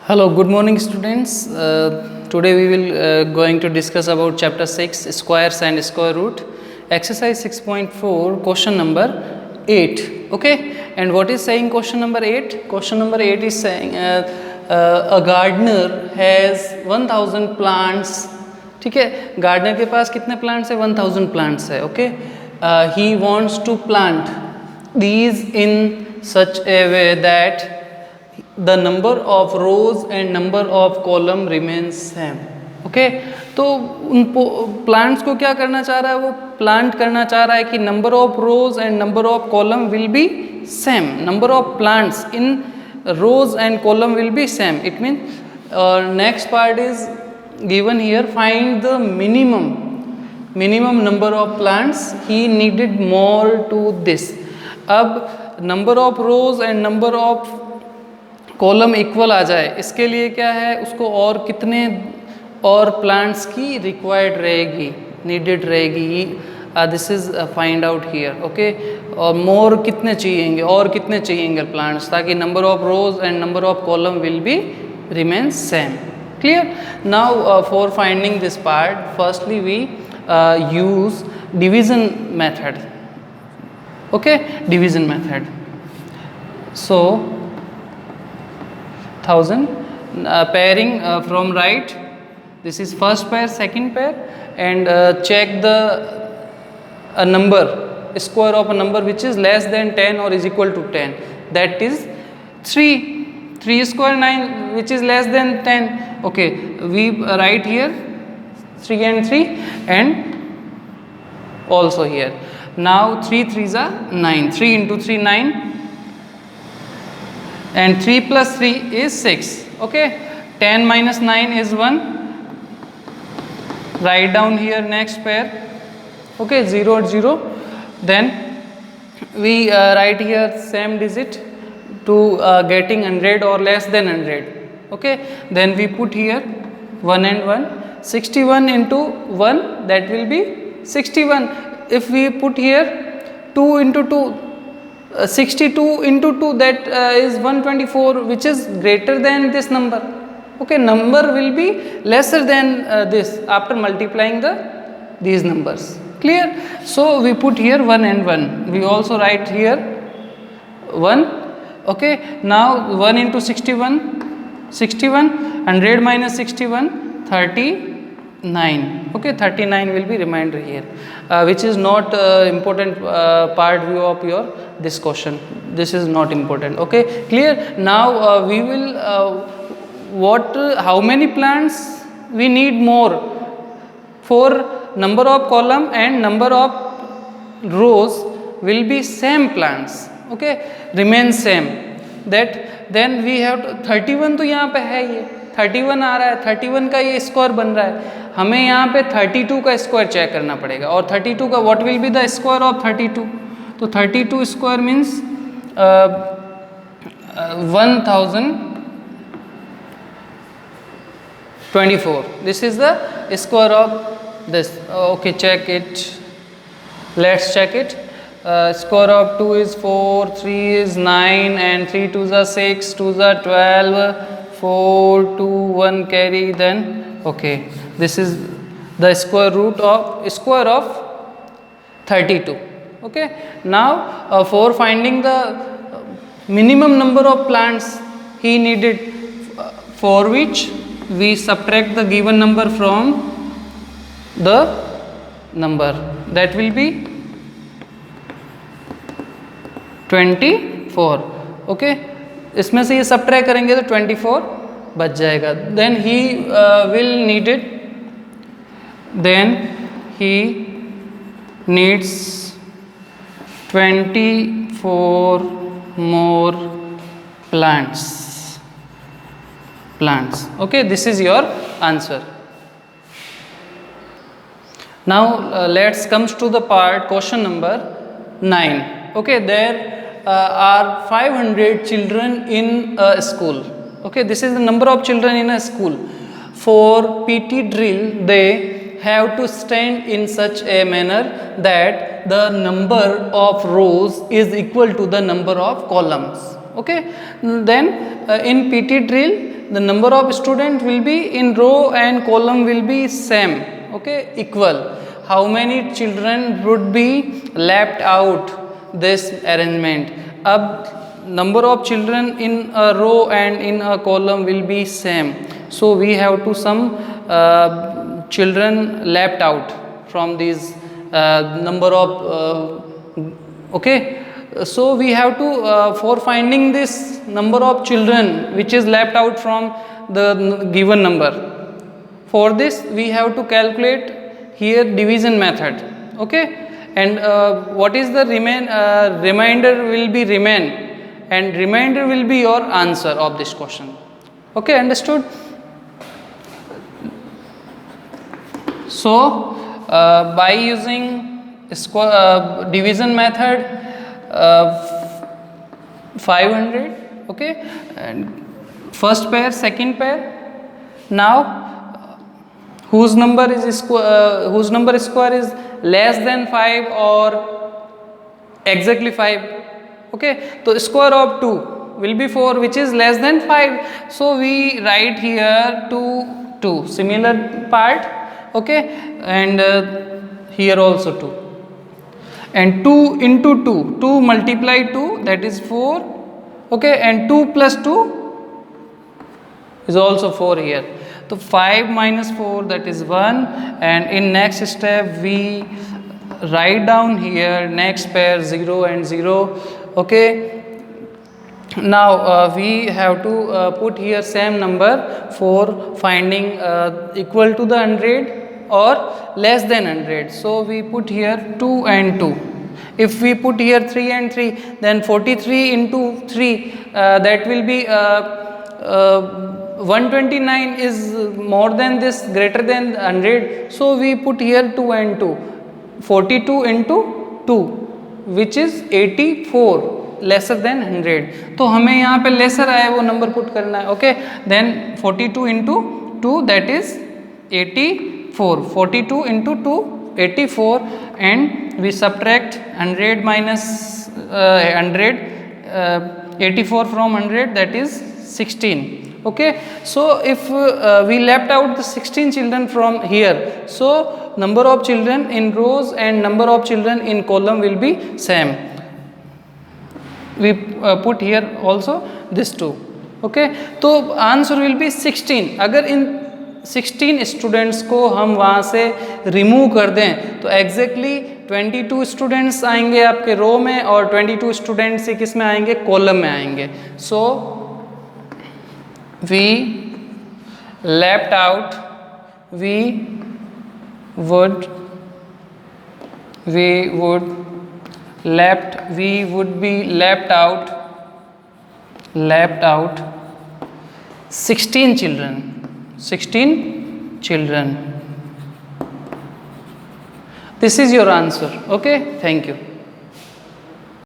Hello, good morning students. Today we will going to discuss about chapter 6 squares and square root, exercise 6.4, question number 8. Okay, and what is saying question number 8? Question number 8 is saying a gardener has 1000 plants. ठीक है, gardener के पास कितने plants है? 1000 plants है. Okay, he wants to plant these in such a way that the number of rows and number of column remains same. Okay, तो उन plants को क्या करना चाह रहा है? वो प्लांट करना चाह रहा है कि number of rows and number of column will be same. Number of plants in rows and columns will be same. It mean next part is given here, find the minimum number of plants. He needed more to this. अब number of rows and number of column equal आ जाए, इसके लिए क्या है? उसको और कितने और प्लांट्स की रिक्वायर्ड रहेगी, नीडेड रहेगी. This is find out here. Okay, और मोर कितने चाहिएंगे, और कितने चाहिएंगे प्लांट्स, ताकि number of rows and number of column will be remain same. Clear? Now for finding this part, firstly we use division method. Okay, division method. So 1000 pairing from right, this is first pair, second pair, and check the number, square of a number which is less than 10 or is equal to 10, that is 3 square 9, which is less than 10. Okay, we write here 3 and 3 and also here. Now 3 3s are 9. 3 into 3 9, and 3 plus 3 is 6. Okay, 10 minus 9 is 1. Write down here next pair. Okay, 0 0. Then we write here same digit to getting 100 or less than 100. Okay, then we put here 1 and 1. 61 into 1, that will be 61. If we put here 2 into 2, 62 into 2, that is 124, which is greater than this number. Okay, number will be lesser than this after multiplying these numbers. Clear? So we put here 1 and 1. We also write here 1. Okay, now 1 into 61, 61, 100 minus 61, 39. Okay, 39 will be remainder here, which is not important part view of your this question. This is not important. Okay, clear? Now we will how many plants we need more for number of column and number of rows will be same plants. Okay, remain same. That then we have to 31, तो यहाँ पे है ये 31 आ रहा है, 31 का ये square बन रहा है. हमें यहाँ पे 32 का स्क्वायर चेक करना पड़ेगा. और 32 का what will be the square of 32? तो 32 square means 1024. This is the square of this. Okay, check it. Let's check it. Square of 2 is 4, 3 is 9, and 3 2s are 6, 2s are 12, 4 2 1 carry. Then okay, this is the square root of 32. Okay, now for finding the minimum number of plants he needed, for which we subtract the given number from the number, that will be 24. Okay, इसमें से ये subtract करेंगे तो 24 बच जाएगा. Then he will needed, then he needs 24 more plants. Okay, this is your answer. Now let's comes to the part question number 9. Okay, there are 500 children in a school. Okay, this is the number of children in a school. For PT drill, they have to stand in such a manner that the number of rows is equal to the number of columns. Okay, then in PT drill the number of student will be in row and column will be same, okay, equal. How many children would be left out this arrangement? Ab number of children in a row and in a column will be same, so we have to sum children left out from these number of okay. So we have to for finding this number of children which is left out from the given number, for this we have to calculate here division method, okay. And what is the remainder will be remain, and remainder will be your answer of this question, okay, understood. So by using division method, 500, okay, and first pair, second pair. Now whose number square is less than 5 or exactly 5, okay. So square of 2 will be 4, which is less than 5, so we write here 2 similar part, okay, and here also 2, and 2 into 2 multiply 2, that is 4, okay, and 2 plus 2 is also 4 here. So 5 minus 4, that is 1, and in next step we write down here next pair 0 and 0, okay. Now we have to put here same number for finding equal to the 100 or less than 100. So we put here 2 and 2. If we put here 3 and 3, then 43 into 3, that will be 129 is more than this, greater than 100. So we put here 2 and 2. 42 into 2, which is 84, lesser than 100. तो हमें यहाँ पे lesser आया वो number put करना है, okay. Then 42 into 2, that is 84. 42 into 2, 84, and we subtract 100 minus 84 from 100, that is 16. Okay, so if we left out the 16 children from here, so number of children in rows and number of children in column will be same. We put here also this 2, okay. तो answer will be 16. अगर इन 16 students को हम वहाँ से remove कर दें तो exactly 22 students आएंगे आपके रो में और 22 स्टूडेंट्स किस में आएंगे, कॉलम में आएंगे. सो we left out, we would be left out 16 children. This is your answer, okay. Thank you.